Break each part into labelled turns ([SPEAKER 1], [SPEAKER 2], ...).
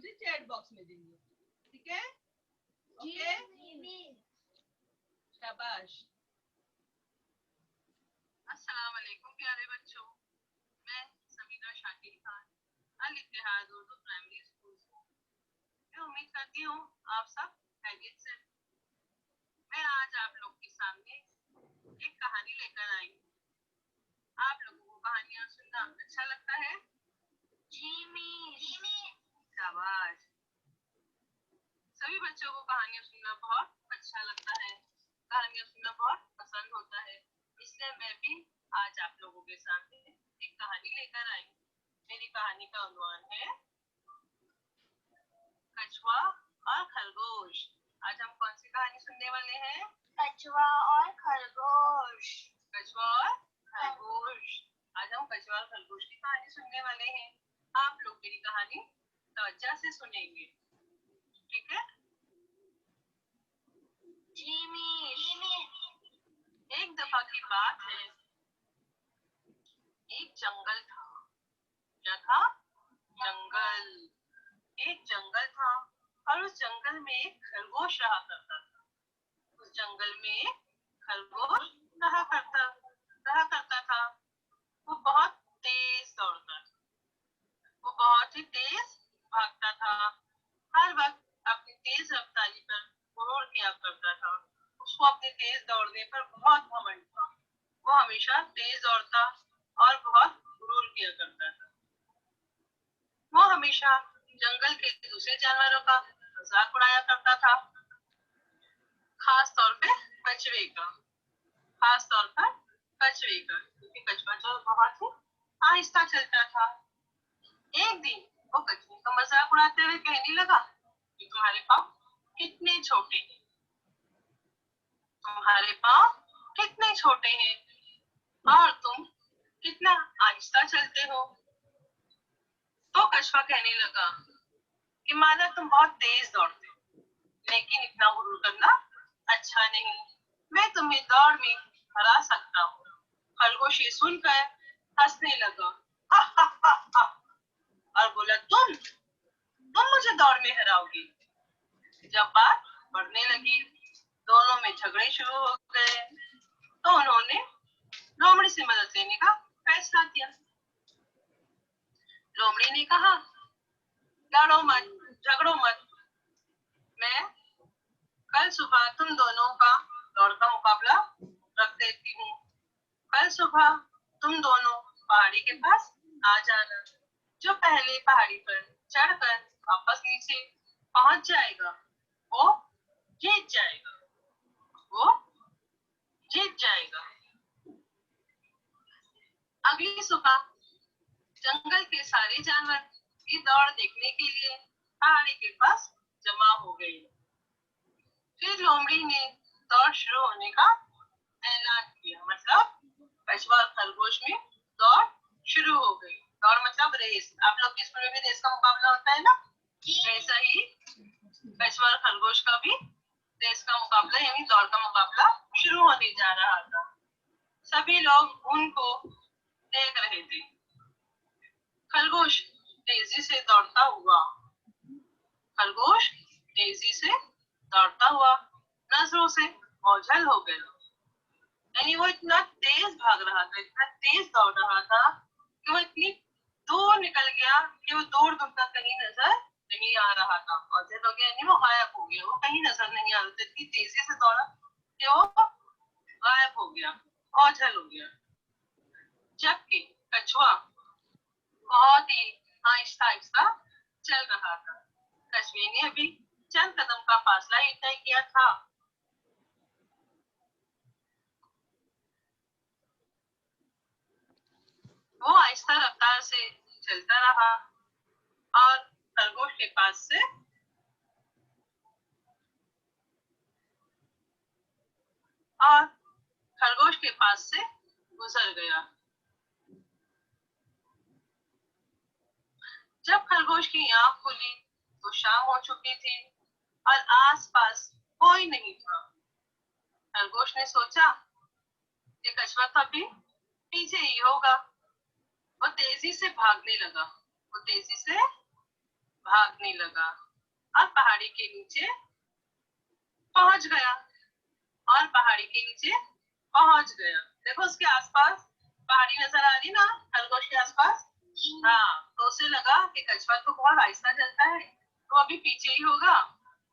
[SPEAKER 1] मुझे chat box में देंगे, ठीक है? ओके, शाबाश। अस्सलाम वालेकुम प्यारे बच्चों, मैं समीना शाकिर खान, अल इत्तेहाद उर्दू प्राइमरी स्कूल से। मैं उम्मीद करती हूँ आप सब खैरियत से। मैं आज आप लोग के सामने एक कहानी लेकर आई हूँ। आप लोगों को कहानियाँ सुनना अच्छा लगता है? जी मिस। शाबाश। सभी बच्चों को कहानियाँ सुनना बहुत अच्छा लगता है, कहानियाँ सुनना बहुत पसंद होता है, इसलिए मैं भी आज आप लोगों के सामने एक कहानी लेकर आई। मेरी कहानी का उन्वान है कछुआ और खरगोश। आज हम कौन सी कहानी सुनने वाले हैं?
[SPEAKER 2] कछुआ और खरगोश।
[SPEAKER 1] कछुआ और खरगोश। आज हम कछुआ और खरगोश की कहानी सुनने वाले हैं। आप लोग मेरी कहानी तवज्जो से सुनेंगे, ठीक है?
[SPEAKER 2] जी मिस।
[SPEAKER 1] एक दफा की बात है, एक जंगल था। क्या था? जंगल। एक जंगल था और उस जंगल में एक खरगोश रहा करता था। उस जंगल में एक खरगोश रहा करता था। वो बहुत तेज दौड़ता था, वो बहुत ही तेज भागता था। हर वक्त अपनी तेज रफ्तारी पर गुरूर किया करता था। उसको अपने तेज दौड़ने पर बहुत घमंड था। वो हमेशा तेज दौड़ता और बहुत गुरूर किया करता था। वो हमेशा जंगल के दूसरे जानवरों का मजाक उड़ाया करता था, खास तौर पे कछुए का। खास तौर पर कछुए का, क्योंकि कछुआ जो बहुत ही आहिस्ता चलता था। एक दिन वो कछुए का मजाक उड़ाते हुए कहने लगा कि तुम्हारे पाँव कितने छोटे हैं, तुम्हारे पाँव कितने छोटे हैं और तुम कितना आहिस्ता चलते हो। तो कछुआ कहने लगा कि माना तुम बहुत तेज दौड़ते हो, लेकिन इतना गुरूर करना अच्छा नहीं, मैं तुम्हें दौड़ में हरा सकता हूँ। खरगोश ये सुनकर हंसने लगा और बोला तुम मुझे दौड़ में हराओगे। जब बात बढ़ने लगी, दोनों में झगड़े शुरू हो गए, तो उन्होंने लोमड़ी से मदद लेने का फैसला किया। लोमड़ी ने कहा, लड़ो मत, झगड़ो मत, मैं कल सुबह तुम दोनों का दौड़ का मुकाबला रख देती हूँ। कल सुबह तुम दोनों पहाड़ी के पास आ जाना। जो पहले पहाड़ी पर चढ़कर वापस नीचे पहुंच जाएगा वो जीत जाएगा, वो जीत जाएगा। अगली सुबह जंगल के सारे जानवर की दौड़ देखने के लिए पहाड़ी के पास जमा हो गए। फिर लोमड़ी ने दौड़ शुरू होने का ऐलान किया, मतलब कछुआ और खरगोश में दौड़ शुरू हो गई। दौड़ मतलब रेस। आप लोग के स्कूल में भी रेस का मुकाबला होता है ना? ऐसा ही कछुआ और खरगोश का भी रेस का मुकाबला यानी दौड़ का मुकाबला शुरू होने जा रहा था। सभी लोग उनको देख रहे थे। खरगोश तेजी से दौड़ता हुआ, खरगोश तेजी से दौड़ता हुआ नजरों से ओझल हो गया। यानी वो इतना तेज भाग रहा था, इतना तेज दौड़ रहा था कि वो इतनी दूर निकल गया कि वो दूर दूर तक कहीं नजर नहीं आ रहा था। ओझल हो गया यानी वो गायब हो गया, वो कहीं नजर नहीं आ रहा था। इतनी तेजी से दौड़ा कि वो गायब हो गया, ओझल हो गया। जबकि कछुआ बहुत ही आहिस्ता आहिस्ता चल रहा था। कछुए ने अभी चंद कदम का फासला ही तय किया था। वो आहिस्ता रफ्तार से चलता रहा और खरगोश के पास से गुजर गया। जब खरगोश की आंख खुली तो शाम हो चुकी थी और आसपास कोई नहीं था। खरगोश ने सोचा कि कछुआ तो अभी पीछे ही होगा। वो तेजी से भागने लगा, वो तेजी से भागने लगा और पहाड़ी के नीचे पहुंच गया और पहाड़ी के नीचे पहुंच गया। देखो उसके आसपास पहाड़ी नजर आ रही ना खरगोश के आसपास। हाँ, तो उसे लगा कि कछुआ तो बहुत आहिस्ता चलता है, तो अभी पीछे ही होगा।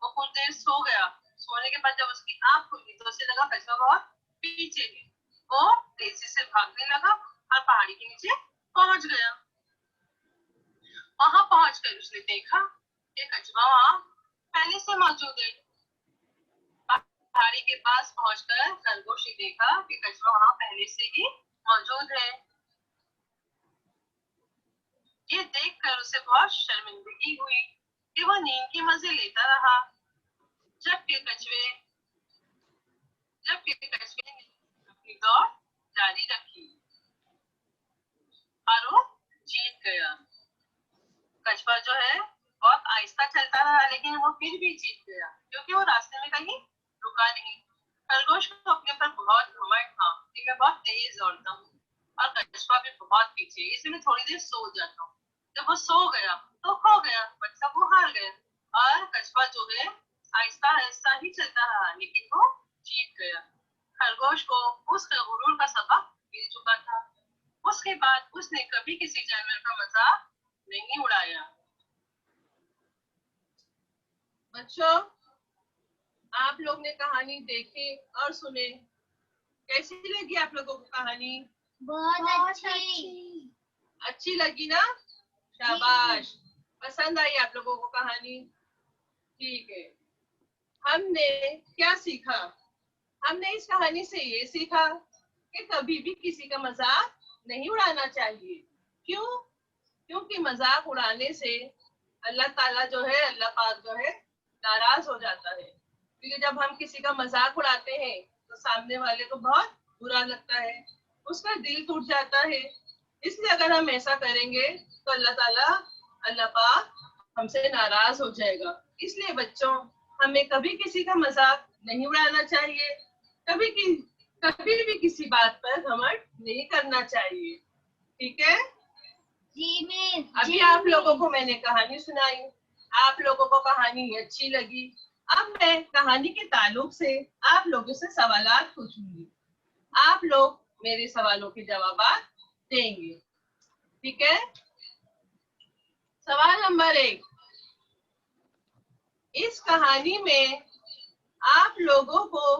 [SPEAKER 1] वो कुछ देर सो गया। सोने के बाद जब उसकी आंख खुली तो उसे लगा कछुआ बहुत पीछे है। वो तेजी से भागने लगा और पहाड़ी के नीचे पहुंच गया। वहां पहुंचकर उसने देखा कि कछुआ वहां पहले से मौजूद है। पहाड़ी के पास पहुंचकर खरगोश ने देखा कि कछुआ वहां पहले से ही मौजूद है। ये देखकर उसे बहुत शर्मिंदगी हुई कि वह नींद के मजे लेता रहा। जबकि कछुए ने अपनी दौड़ जारी रखी और वो जीत गया। कछुआ जो है बहुत आहिस्ता चलता रहा, लेकिन वो फिर भी जीत गया क्योंकि वो रास्ते में कहीं रुका नहीं। खरगोश को अपने पर बहुत घमंड था कि मैं बहुत तेज दौड़ता हूँ और कछुआ भी बहुत पीछे, इसलिए मैं थोड़ी देर सो जाता हूँ। जब वो सो गया तो खो गया, मतलब वो हार गया। और कछुआ जो है आहिस्ता आहिस्ता ही चलता रहा, लेकिन वो जीत गया। खरगोश को उस गुरूर का सबक मिल चुका था। उसके बाद उसने कभी किसी जानवर का मजाक नहीं उड़ाया। बच्चों, आप लोग ने कहानी देखी और सुने, कैसी लगी आप लोगों को कहानी?
[SPEAKER 2] बहुत अच्छी।
[SPEAKER 1] अच्छी लगी ना? शाबाश, पसंद आई आप लोगों को कहानी? ठीक है। हमने क्या सीखा? हमने इस कहानी से ये सीखा कि कभी भी किसी का मजाक नहीं उड़ाना चाहिए। क्यों? क्योंकि मजाक उड़ाने से अल्लाह ताला जो है, अल्लाह पाक जो है नाराज हो जाता है। क्योंकि जब हम किसी का मजाक उड़ाते हैं तो सामने वाले को बहुत बुरा लगता है, उसका दिल टूट जाता है। इसलिए अगर हम ऐसा करेंगे तो अल्लाह ताला, अल्लाह पाक हमसे नाराज हो जाएगा। इसलिए बच्चों, हमें कभी किसी का मजाक नहीं उड़ाना चाहिए, कभी भी किसी बात पर घमंड नहीं करना चाहिए। ठीक है
[SPEAKER 2] जी मिस।
[SPEAKER 1] अभी आप लोगों को मैंने कहानी सुनाई, आप लोगों को कहानी अच्छी लगी। अब मैं कहानी के ताल्लुक से आप लोगों से सवालात पूछूंगी। आप लोग मेरे सवालों के जवाब देंगे। ठीक है? सवाल नंबर 1, इस कहानी में आप लोगों को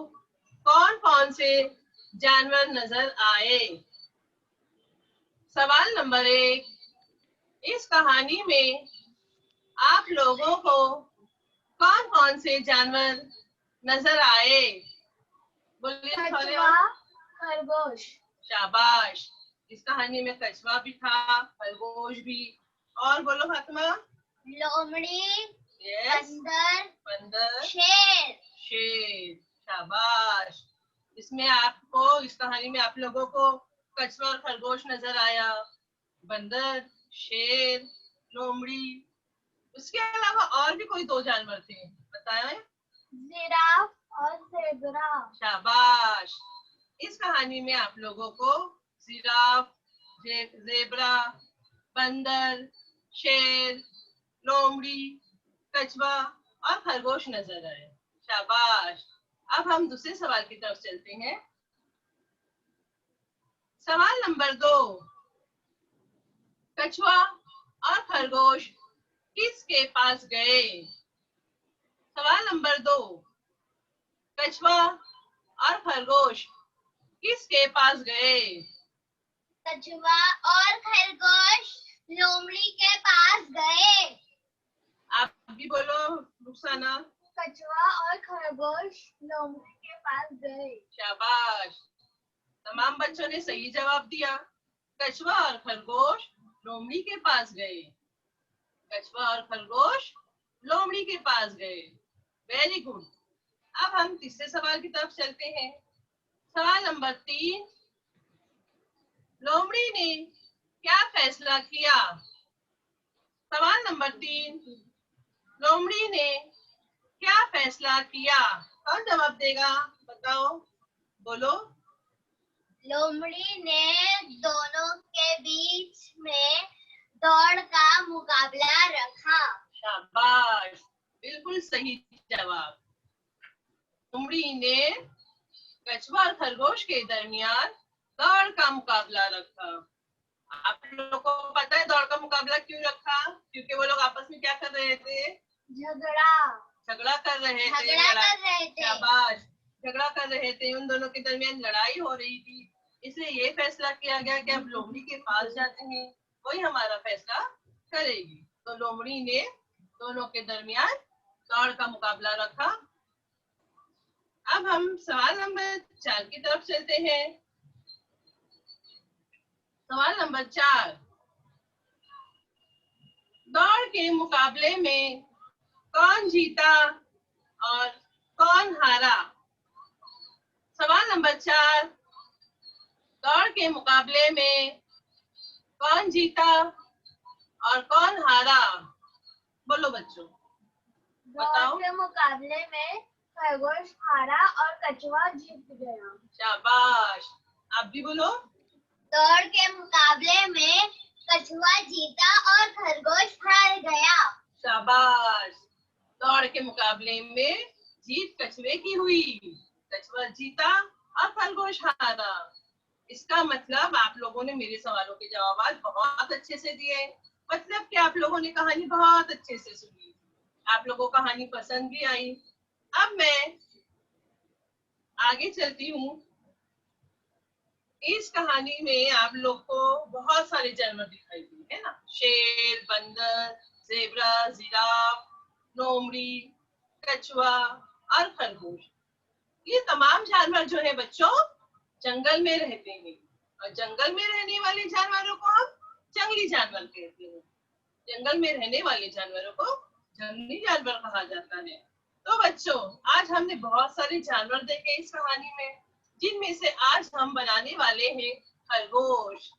[SPEAKER 1] कौन कौन से जानवर नजर आए? सवाल नंबर 1, इस कहानी में आप लोगों को कौन कौन से जानवर नजर आए? बोलिए
[SPEAKER 2] कछुआ, खरगोश।
[SPEAKER 1] शाबाश, इस कहानी में कछुआ भी था, खरगोश भी, और बोलो फातिमा।
[SPEAKER 2] लोमड़ी,
[SPEAKER 1] यस, बंदर,
[SPEAKER 2] शेर।
[SPEAKER 1] शेर। शाबाश, इसमें आपको, इस कहानी में आप लोगों को कछुआ और खरगोश नजर आया, बंदर, शेर, लोमड़ी। उसके अलावा और भी कोई 2 जानवर थे, बताएं?
[SPEAKER 2] जिराफ और ज़ेबरा।
[SPEAKER 1] शाबाश, इस कहानी में आप लोगों को जिराफ, ज़ेबरा, बंदर, शेर, लोमड़ी, कछुआ और खरगोश नजर आए। शाबाश। अब हम दूसरे सवाल की तरफ चलते हैं। सवाल नंबर 2, कछुआ और खरगोश किसके पास गए? सवाल नंबर 2, कछुआ और खरगोश किसके पास गए?
[SPEAKER 2] कछुआ और खरगोश लोमड़ी के पास गए।
[SPEAKER 1] आप भी बोलो रुखसाना।
[SPEAKER 2] कछुआ और खरगोश लोमड़ी के पास गए।
[SPEAKER 1] शाबाश, तमाम बच्चों ने सही जवाब दिया। कछुआ और खरगोश लोमड़ी के पास गए। कछुआ और खरगोश लोमड़ी के पास गए। Very good. अब हम तीसरे सवाल की तरफ चलते हैं। सवाल नंबर 3, लोमड़ी ने क्या फैसला किया? सवाल नंबर 3, लोमड़ी ने क्या फैसला किया? कौन जवाब देगा? बताओ, बोलो।
[SPEAKER 2] लोमड़ी ने दोनों के बीच में दौड़ का मुकाबला रखा।
[SPEAKER 1] सही जवाब। लोमड़ी ने कछुआ और खरगोश के दरमियान दौड़ का मुकाबला रखा। आप लोगों को पता है दौड़ का मुकाबला क्यों रखा? क्योंकि वो लोग आपस में क्या कर रहे थे? झगड़ा कर रहे थे। शाबाश, झगड़ा कर रहे थे। उन दोनों के दरमियान लड़ाई हो रही थी, इसलिए ये फैसला किया गया कि अब लोमड़ी के पास जाते हैं, वही हमारा फैसला करेगी। तो लोमड़ी ने दोनों के दरमियान दौड़ का मुकाबला रखा। अब हम सवाल नंबर 4 की तरफ चलते हैं। सवाल नंबर 4, दौड़ के मुकाबले में कौन जीता और कौन हारा? सवाल नंबर 4, दौड़ के मुकाबले में कौन जीता और कौन हारा? बोलो बच्चों, बताओ।
[SPEAKER 2] दौड़ के मुकाबले में खरगोश हारा और कछुआ जीत गया।
[SPEAKER 1] शाबाश, आप भी बोलो।
[SPEAKER 2] दौड़ के मुकाबले में कछुआ जीता और खरगोश हार गया।
[SPEAKER 1] शाबाश, दौड़ के मुकाबले में जीत कछुए की हुई, कछुआ जीता और खरगोश हारा। इसका मतलब आप लोगों ने मेरे सवालों के जवाब बहुत अच्छे से दिए, मतलब कि आप लोगों ने कहानी बहुत अच्छे से सुनी, आप लोगों को कहानी पसंद भी आई। अब मैं आगे चलती हूँ। इस कहानी में आप लोग को बहुत सारे जानवर दिखाई दिए है ना, शेर, बंदर, ज़ेब्रा, जिराफ, लोमड़ी, कछुआ और खरगोश। ये तमाम जानवर जो है बच्चों जंगल में रहते हैं, और जंगल में रहने वाले जानवरों को हम जंगली जानवर कहते हैं। जंगल में रहने वाले जानवरों को जंगली जानवर कहा जाता है। तो बच्चों आज हमने बहुत सारे जानवर देखे इस कहानी में, जिनमें से आज हम बनाने वाले हैं खरगोश।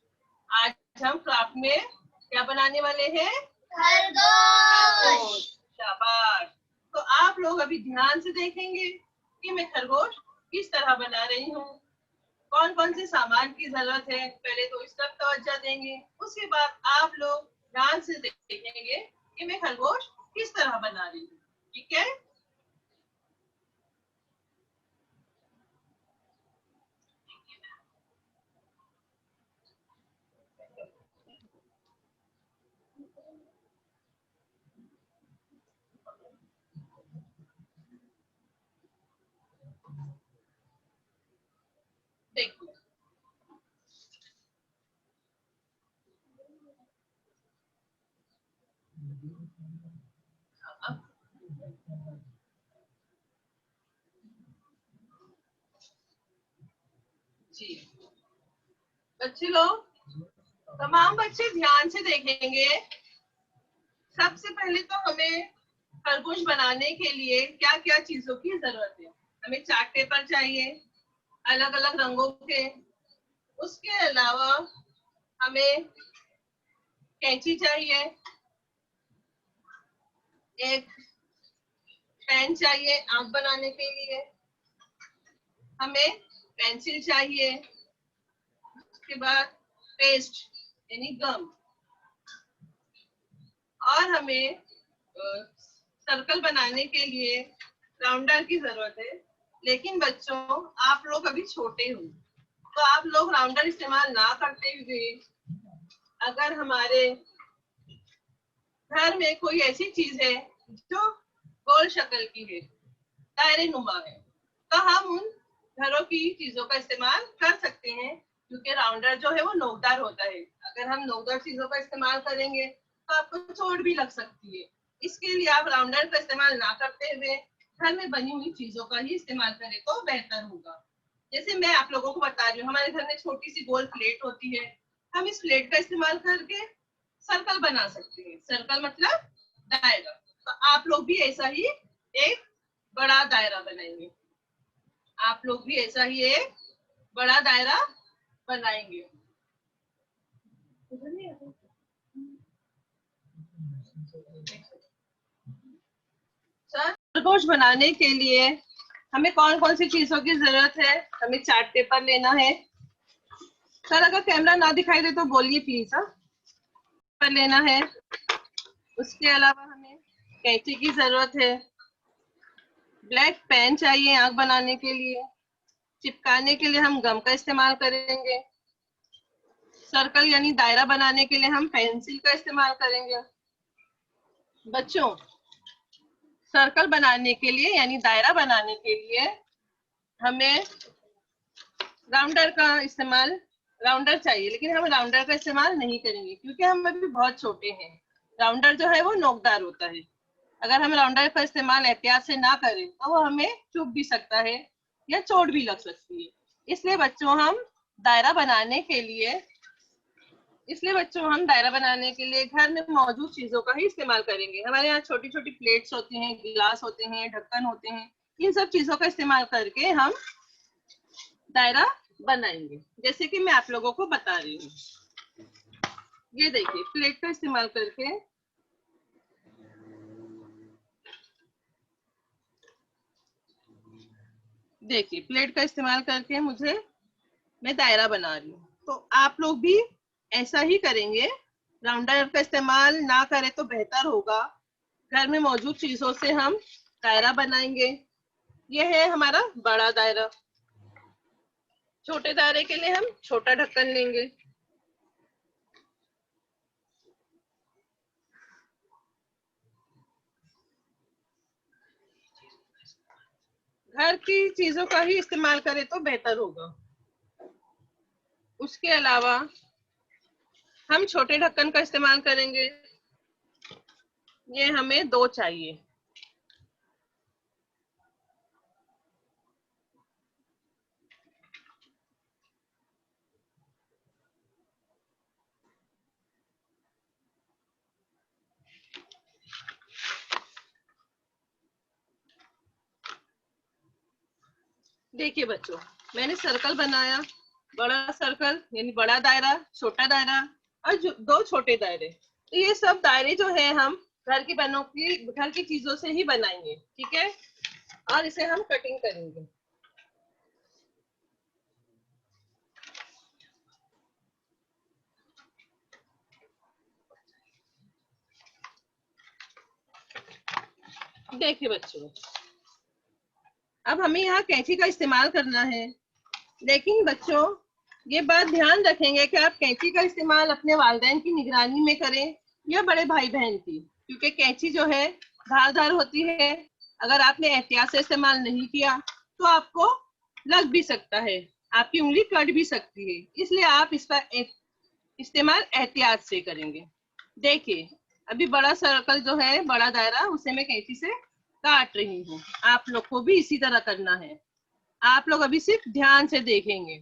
[SPEAKER 1] आज हम क्राफ्ट में क्या बनाने वाले हैं?
[SPEAKER 2] खरगोश।
[SPEAKER 1] शाबाश। तो आप लोग अभी ध्यान से देखेंगे कि मैं खरगोश किस तरह बना रही हूँ, कौन कौन से सामान की जरूरत है। पहले तो इस तरफ तवज्जो देंगे, उसके बाद आप लोग ध्यान से देखेंगे कि मैं खरगोश किस तरह बना रही हूँ। ठीक है? देखो, जी बच्चे लोग, तमाम बच्चे ध्यान से देखेंगे। सबसे पहले तो हमें खरगोश बनाने के लिए क्या क्या चीजों की जरूरत है। हमें चार्ट पेपर चाहिए अलग अलग रंगों के, उसके अलावा हमें कैंची चाहिए, एक पेन चाहिए आंख बनाने के लिए, हमें पेंसिल चाहिए, उसके बाद पेस्ट यानी गम, और हमें सर्कल बनाने के लिए राउंडर की जरूरत है। लेकिन बच्चों आप लोग अभी छोटे हो, तो आप लोग राउंडर इस्तेमाल ना करते हुए अगर हमारे घर में कोई ऐसी चीज है जो गोल शक्ल की है, दायरे नुमा है, तो हम उन घरों की चीजों का इस्तेमाल कर सकते हैं, क्योंकि राउंडर जो है वो नोकदार होता है। अगर हम नोकदार चीजों का इस्तेमाल करेंगे तो आपको चोट भी लग सकती है। इसके लिए आप राउंडर का इस्तेमाल ना करते हुए घर में बनी हुई चीजों का ही इस्तेमाल करें तो बेहतर होगा। जैसे मैं आप लोगों को बता रही हूँ, हमारे घर में छोटी सी गोल प्लेट होती है, हम इस प्लेट का इस्तेमाल करके सर्कल बना सकते हैं। सर्कल मतलब दायरा। तो आप लोग भी ऐसा ही एक बड़ा दायरा बनाएंगे, आप लोग भी ऐसा ही एक बड़ा दायरा बनाएंगे। खरगोश बनाने के लिए हमें कौन कौन सी चीजों की जरूरत है? हमें चार्ट पेपर लेना है। सर अगर कैमरा ना दिखाई दे तो बोलिए प्लीज। पेपर लेना है, उसके अलावा हमें कैंची की जरूरत है, ब्लैक पेन चाहिए आंख बनाने के लिए। चिपकाने के लिए हम गम का इस्तेमाल करेंगे। सर्कल यानी दायरा बनाने के लिए हम पेंसिल का इस्तेमाल करेंगे। बच्चों, सर्कल बनाने के लिए यानी दायरा बनाने के लिए हमें राउंडर चाहिए, लेकिन हम राउंडर का इस्तेमाल नहीं करेंगे क्योंकि हम अभी बहुत छोटे हैं। राउंडर जो है वो नोकदार होता है। अगर हम राउंडर का इस्तेमाल एहतियात से ना करें तो वो हमें चुभ भी सकता है या चोट भी लग सकती है। इसलिए बच्चों हम दायरा बनाने के लिए घर में मौजूद चीजों का ही इस्तेमाल करेंगे। हमारे यहाँ छोटी छोटी प्लेट्स होती हैं, गिलास होते हैं, ढक्कन होते हैं। इन सब चीजों का इस्तेमाल करके हम दायरा बनाएंगे, जैसे कि मैं आप लोगों को बता रही हूँ। ये देखिए, प्लेट का इस्तेमाल करके मैं दायरा बना रही हूँ। तो आप लोग भी ऐसा ही करेंगे। राउंडर का इस्तेमाल ना करें तो बेहतर होगा। घर में मौजूद चीजों से हम दायरा बनाएंगे। यह है हमारा बड़ा दायरा। छोटे दायरे के लिए हम छोटा ढक्कन लेंगे। घर की चीजों का ही इस्तेमाल करें तो बेहतर होगा। उसके अलावा हम छोटे ढक्कन का इस्तेमाल करेंगे। ये हमें 2 चाहिए। देखिए बच्चों, मैंने सर्कल बनाया। बड़ा सर्कल यानी बड़ा दायरा, छोटा दायरा और 2 छोटे दायरे। तो ये सब दायरे जो है हम घर की चीजों से ही बनाएंगे, ठीक है। और इसे हम कटिंग करेंगे। देखिए बच्चों, अब हमें यहाँ कैंची का इस्तेमाल करना है। लेकिन बच्चों, ये बात ध्यान रखेंगे कि आप कैंची का इस्तेमाल अपने वालिदैन की निगरानी में करें या बड़े भाई बहन की, क्योंकि कैंची जो है धारदार होती है। अगर आपने एहतियात से इस्तेमाल नहीं किया तो आपको लग भी सकता है, आपकी उंगली कट भी सकती है। इसलिए आप इसका इस्तेमाल एहतियात से करेंगे। देखिए, अभी बड़ा सर्कल जो है, बड़ा दायरा, उसे मैं कैंची से काट रही हूँ। आप लोग को भी इसी तरह करना है। आप लोग अभी सिर्फ ध्यान से देखेंगे।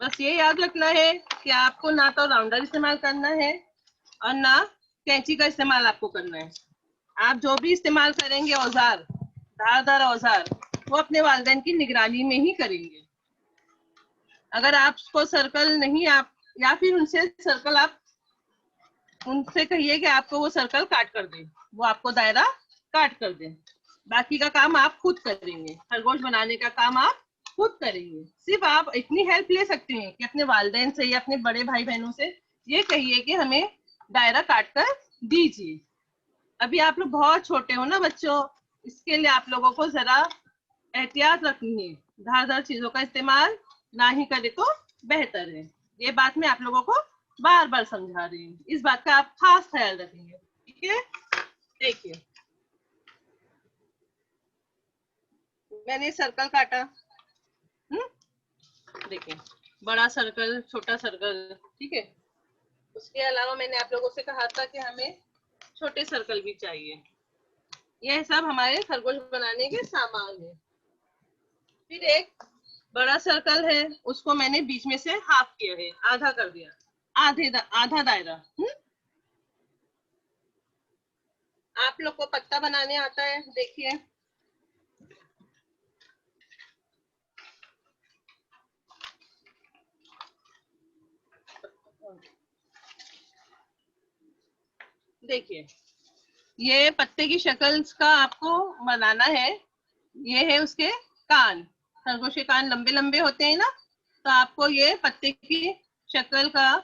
[SPEAKER 1] बस ये याद रखना है कि आपको ना तो राउंडर इस्तेमाल करना है और ना कैंची का इस्तेमाल आपको करना है। आप जो भी इस्तेमाल करेंगे औजार, धारदार औजार, वो अपने वालिदैन की निगरानी में ही करेंगे। अगर आपको सर्कल नहीं, आप या फिर उनसे कहिए कि आपको वो सर्कल काट कर दें, वो आपको दायरा काट कर दें। बाकी का काम आप खुद करेंगे। खरगोश बनाने का काम आप खुद करेंगे। सिर्फ आप इतनी हेल्प ले सकते हैं कि अपने वालिदैन से या अपने बड़े भाई बहनों से ये कहिए कि हमें दायरा काट कर दीजिए। अभी आप लोग बहुत छोटे हो ना बच्चों, इसके लिए आप लोगों को जरा एहतियात रखनी है। धारदार चीजों का इस्तेमाल ना ही करे तो बेहतर है। ये बात मैं आप लोगों को बार बार समझा रही हूँ। इस बात का आप खास ख्याल रखेंगे, ठीक है। देखिए, मैंने सर्कल काटा। देखिए, बड़ा सर्कल, छोटा सर्कल, ठीक है। उसके अलावा मैंने आप लोगों से कहा था कि हमें छोटे सर्कल भी चाहिए। यह सब हमारे खरगोश बनाने के सामान है। फिर एक बड़ा सर्कल है, उसको मैंने बीच में से हाफ किया है, आधा कर दिया, आधा दायरा। आप लोग को पत्ता बनाने आता है, देखिए। देखिए, ये पत्ते की शक्ल का आपको बनाना है। ये है उसके कान। खरगोश के कान लंबे लंबे होते हैं ना, तो आपको ये पत्ते की शक्ल का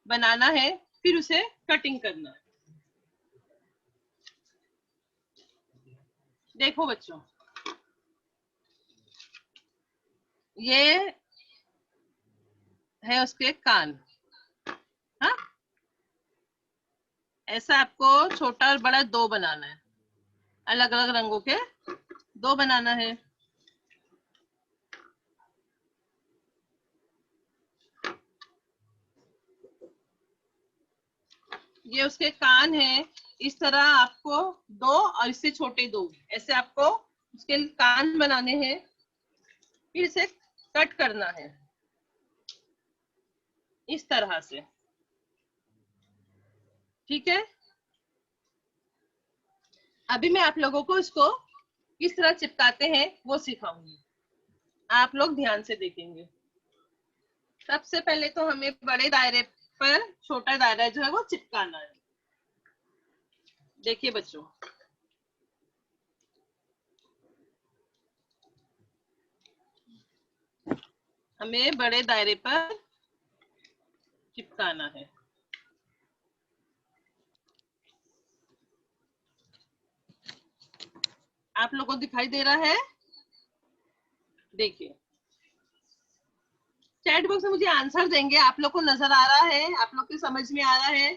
[SPEAKER 1] बनाना है, फिर उसे कटिंग करना है। देखो बच्चों, ये है उसके कान। हाँ, ऐसा आपको छोटा और बड़ा दो बनाना है, अलग अलग रंगों के दो बनाना है। ये उसके कान है, इस तरह आपको दो और इससे छोटे दो, ऐसे आपको उसके कान बनाने हैं, फिर इसे कट करना है इस तरह से। ठीक है, अभी मैं आप लोगों को इसको किस तरह चिपकाते हैं वो सिखाऊंगी, आप लोग ध्यान से देखेंगे। सबसे पहले तो हमें बड़े दायरे पर छोटा दायरा जो है वो चिपकाना है। देखिए बच्चों, हमें बड़े दायरे पर चिपकाना है। आप लोगों को दिखाई दे रहा है? देखिए, चैट बॉक्स में मुझे आंसर देंगे, आप लोग को नजर आ रहा है, आप लोग की समझ में आ रहा है?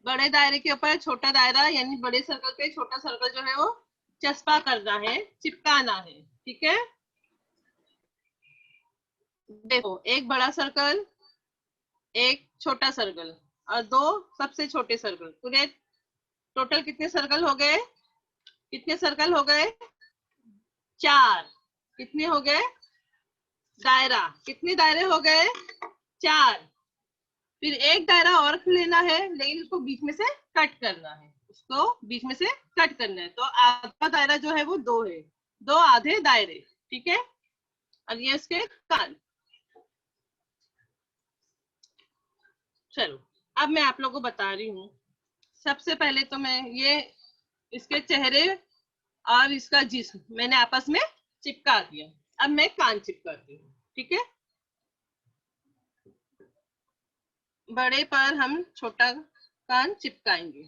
[SPEAKER 1] बड़े दायरे के ऊपर छोटा दायरा, यानी बड़े सर्कल पे छोटा सर्कल जो है वो चस्पा करना है, चिपकाना है। ठीक है, देखो, एक बड़ा सर्कल, एक छोटा सर्कल और दो सबसे छोटे सर्कल, पूरे टोटल कितने सर्कल हो गए? कितने सर्कल हो गए? 4। कितने हो गए? दायरा, कितने दायरे हो गए? 4। फिर एक दायरा और लेना है, लेकिन उसको बीच में से कट करना है, उसको बीच में से कट करना है। तो आधा दायरा जो है वो 2 है, 2 आधे दायरे। ठीक है, और ये इसके कान। चलो, अब मैं आप लोगों को बता रही हूँ। सबसे पहले तो मैं ये इसके चेहरे और इसका जिस्म मैंने आपस में चिपका दिया। अब मैं कान चिपकाती हूँ। ठीक है, बड़े पर हम छोटा कान चिपकाएंगे।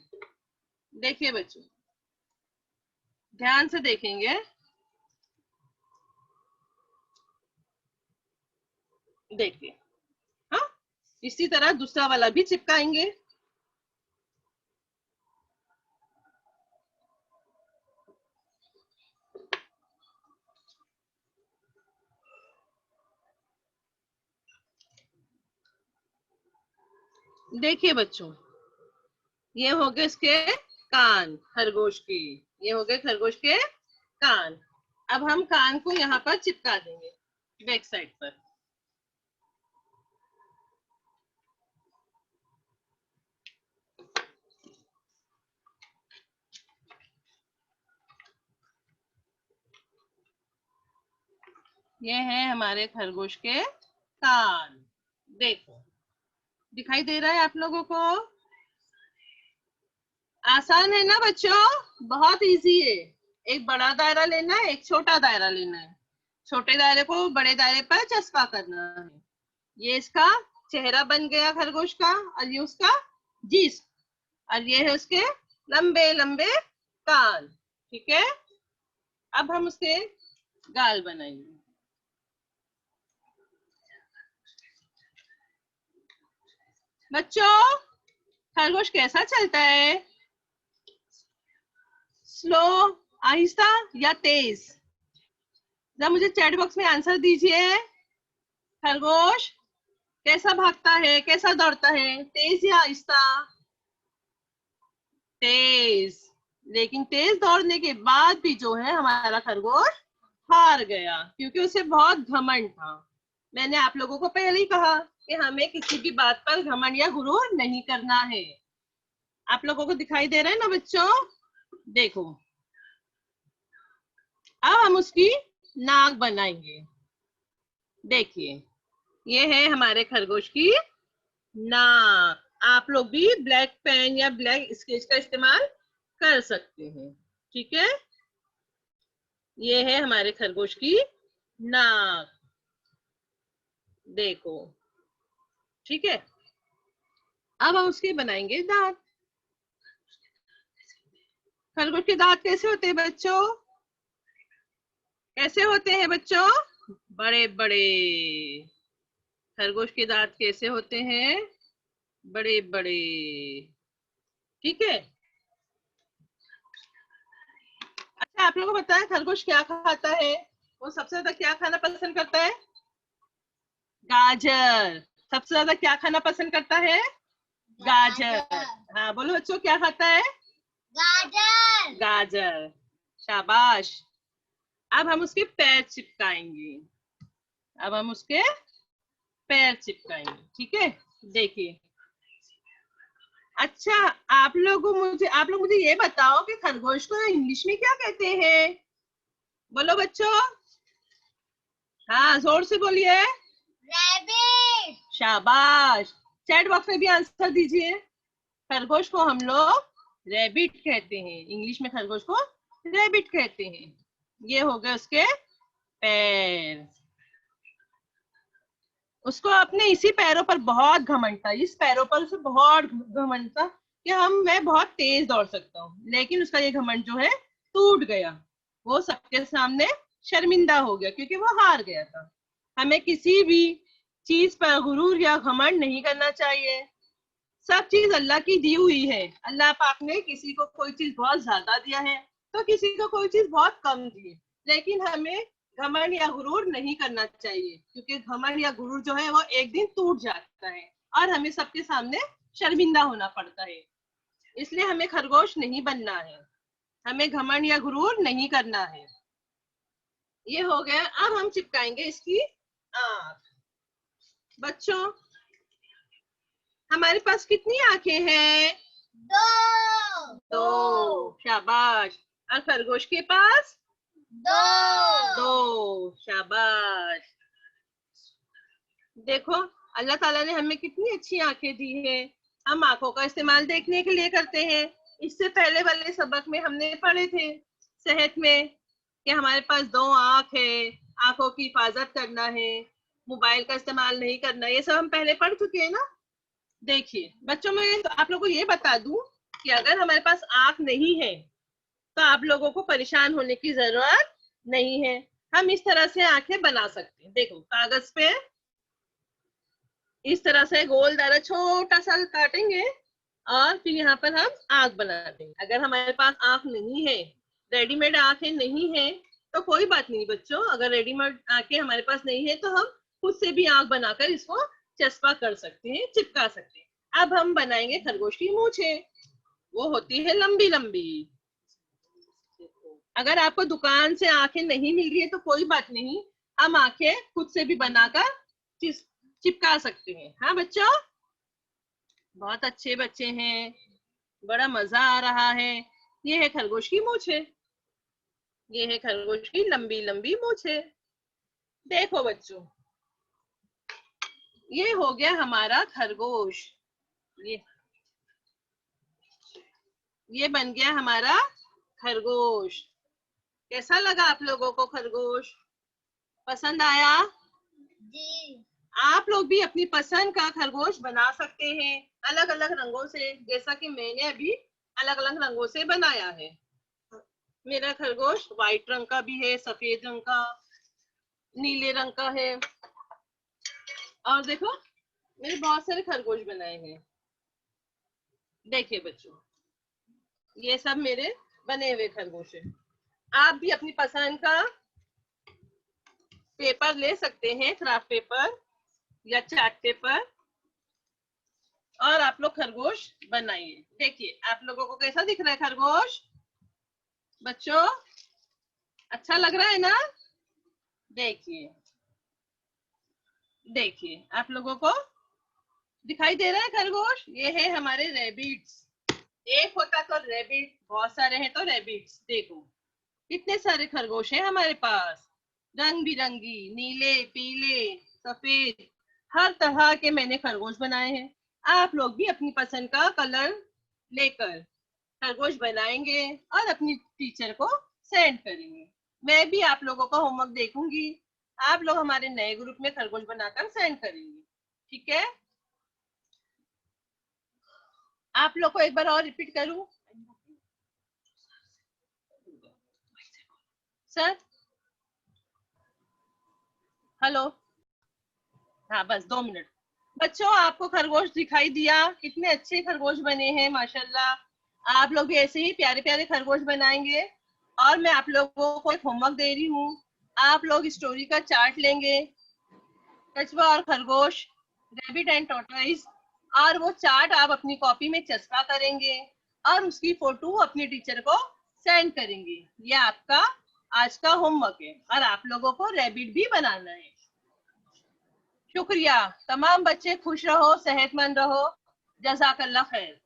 [SPEAKER 1] देखिए बच्चों, ध्यान से देखेंगे। देखिए, हाँ, इसी तरह दूसरा वाला भी चिपकाएंगे। देखिए बच्चों, ये हो गए इसके कान खरगोश की, ये हो गए खरगोश के कान। अब हम कान को यहाँ पर चिपका देंगे बैक साइड पर। ये है हमारे खरगोश के कान। देखो, दिखाई दे रहा है आप लोगों को? आसान है ना बच्चों? बहुत इजी है। एक बड़ा दायरा लेना है, एक छोटा दायरा लेना है, छोटे दायरे को बड़े दायरे पर चस्पा करना है। ये इसका चेहरा बन गया खरगोश का, और ये उसका जिस्म, और ये है उसके लंबे लंबे कान। ठीक है, अब हम उसके गाल बनाएंगे। बच्चों, खरगोश कैसा चलता है? स्लो, आहिस्ता या तेज? जरा मुझे चैट बॉक्स में आंसर दीजिए। खरगोश कैसा भागता है, कैसा दौड़ता है, तेज या आहिस्ता? तेज। लेकिन तेज दौड़ने के बाद भी जो है हमारा खरगोश हार गया, क्योंकि उसे बहुत घमंड था। मैंने आप लोगों को पहले ही कहा कि हमें किसी भी बात पर घमंड या गुरूर नहीं करना है। आप लोगों को दिखाई दे रहा है ना बच्चों? देखो, अब हम उसकी नाक बनाएंगे। देखिए, ये है हमारे खरगोश की नाक। आप लोग भी ब्लैक पेन या ब्लैक स्केच का इस्तेमाल कर सकते हैं। ठीक है, ये है हमारे खरगोश की नाक। देखो, ठीक है। अब हम उसके बनाएंगे दांत। खरगोश के दांत कैसे होते हैं बच्चों? कैसे होते हैं बच्चों? बड़े बड़े। खरगोश के दांत कैसे होते हैं? बड़े बड़े। ठीक है। अच्छा, आप लोगों को पता है खरगोश क्या खाता है? वो सबसे ज्यादा क्या खाना पसंद करता है? गाजर। सबसे ज्यादा क्या खाना पसंद करता है? गाजर। हाँ बोलो बच्चों, क्या खाता है?
[SPEAKER 2] गाजर।
[SPEAKER 1] गाजर। शाबाश। अब हम उसके पैर चिपकाएंगे। अब हम उसके पैर चिपकाएंगे, ठीक है। देखिए। अच्छा, आप लोग मुझे ये बताओ कि खरगोश को इंग्लिश में क्या कहते हैं? बोलो बच्चों। हाँ, जोर से बोलिए।
[SPEAKER 2] रैबिट।
[SPEAKER 1] शाबाश। चैट बॉक्स में भी आंसर दीजिए। खरगोश को हम लोग रैबिट कहते हैं। इंग्लिश में खरगोश को रैबिट कहते हैं। ये हो गए उसके पैर। उसको अपने इसी पैरों पर बहुत घमंड था। इस पैरों पर उसे बहुत घमंड था कि मैं बहुत तेज दौड़ सकता हूँ। लेकिन उसका ये घमंड जो है टूट गया। वो सबके सामने शर्मिंदा हो गया क्योंकि वो हार गया था। हमें किसी भी चीज पर गुरूर या घमंड नहीं करना चाहिए। सब चीज अल्लाह की दी हुई है। अल्लाह पाक ने किसी को कोई चीज बहुत ज्यादा दिया है तो किसी को कोई चीज बहुत कम दी है। लेकिन हमें घमंड या गुरूर नहीं करना चाहिए क्योंकि घमंड या गुरूर जो है वो एक दिन टूट जाता है और हमें सबके सामने शर्मिंदा होना पड़ता है। इसलिए हमें खरगोश नहीं बनना है। हमें घमंड या गुरूर नहीं करना है। ये हो गया। अब हम चिपकाएंगे इसकी आंख। बच्चों, हमारे पास कितनी आंखें हैं? दो। शाबाश। और खरगोश के पास? दो। शाबाश। देखो, अल्लाह ताला ने हमें कितनी अच्छी आंखें दी है। हम आंखों का इस्तेमाल देखने के लिए करते हैं। इससे पहले वाले सबक में हमने पढ़े थे सेहत में कि हमारे पास 2 आंख है, आंखों की हिफाजत करना है, मोबाइल का इस्तेमाल नहीं करना। ये सब हम पहले पढ़ चुके हैं ना। देखिए बच्चों, मैं तो आप लोगों को ये बता दूं कि अगर हमारे पास आंख नहीं है तो आप लोगों को परेशान होने की जरूरत नहीं है। हम इस तरह से आंखें बना सकते हैं। देखो, कागज पे इस तरह से गोल दायरा छोटा सा काटेंगे और फिर यहाँ पर हम आंख बना देंगे। अगर हमारे पास आंख नहीं है, रेडीमेड आंखें नहीं है, तो कोई बात नहीं बच्चों। अगर रेडीमेड आंखें हमारे पास नहीं है तो हम खुद से भी आंख बनाकर इसको चस्पा कर सकते हैं, चिपका सकते हैं। अब हम बनाएंगे खरगोश की मूछे। वो होती है लंबी लंबी। अगर आपको दुकान से आंखें नहीं मिल रही है तो कोई बात नहीं, हम आंखें खुद से भी बनाकर चिपका सकते हैं। हाँ बच्चों, बहुत अच्छे बच्चे हैं, बड़ा मजा आ रहा है। ये है खरगोश की मूछे। ये है खरगोश की लंबी लंबी मूछे। देखो बच्चों, ये हो गया हमारा खरगोश। ये ये बन गया हमारा खरगोश। कैसा लगा आप लोगों को खरगोश? पसंद आया?
[SPEAKER 2] जी।
[SPEAKER 1] आप लोग भी अपनी पसंद का खरगोश बना सकते हैं अलग अलग रंगों से, जैसा कि मैंने अभी अलग अलग रंगों से बनाया है। मेरा खरगोश व्हाइट रंग का भी है, सफेद रंग का, नीले रंग का है। और देखो, मैंने बहुत सारे खरगोश बनाए हैं। देखिए बच्चों, ये सब मेरे बने हुए खरगोश हैं। आप भी अपनी पसंद का पेपर ले सकते हैं, क्राफ्ट पेपर या चार्ट पेपर, और आप लोग खरगोश बनाइए। देखिए आप लोगों को कैसा दिख रहा है खरगोश? बच्चों, अच्छा लग रहा है ना? देखिए देखिए, आप लोगों को दिखाई दे रहा है खरगोश? ये है हमारे रैबिट्स। एक होता तो रैबिट, बहुत सारे हैं तो रैबिट्स। देखो कितने सारे खरगोश हैं हमारे पास, रंग बिरंगी, नीले, पीले, सफेद, हर तरह के मैंने खरगोश बनाए हैं। आप लोग भी अपनी पसंद का कलर लेकर खरगोश बनाएंगे और अपनी टीचर को सेंड करेंगे। मैं भी आप लोगों का होमवर्क देखूंगी आप लोग हमारे नए ग्रुप में खरगोश बनाकर सेंड करेंगे, ठीक है? आप लोग को एक बार और रिपीट करूं सर? हेलो, हाँ बस 2 मिनट। बच्चों आपको खरगोश दिखाई दिया? कितने अच्छे खरगोश बने हैं माशाल्लाह। आप लोग भी ऐसे ही प्यारे प्यारे खरगोश बनाएंगे। और मैं आप लोगों को एक होमवर्क दे रही हूँ। आप लोग स्टोरी का चार्ट लेंगे, कछुआ और खरगोश, रैबिट एंड टॉर्टोइस, और वो चार्ट आप अपनी कॉपी में चस्पा करेंगे और उसकी फोटो अपनी टीचर को सेंड करेंगे। ये आपका आज का होमवर्क है। और आप लोगों को रैबिट भी बनाना है। शुक्रिया। तमाम बच्चे खुश रहो, सेहतमंद रहो। जज़ाकल्लाह खैर।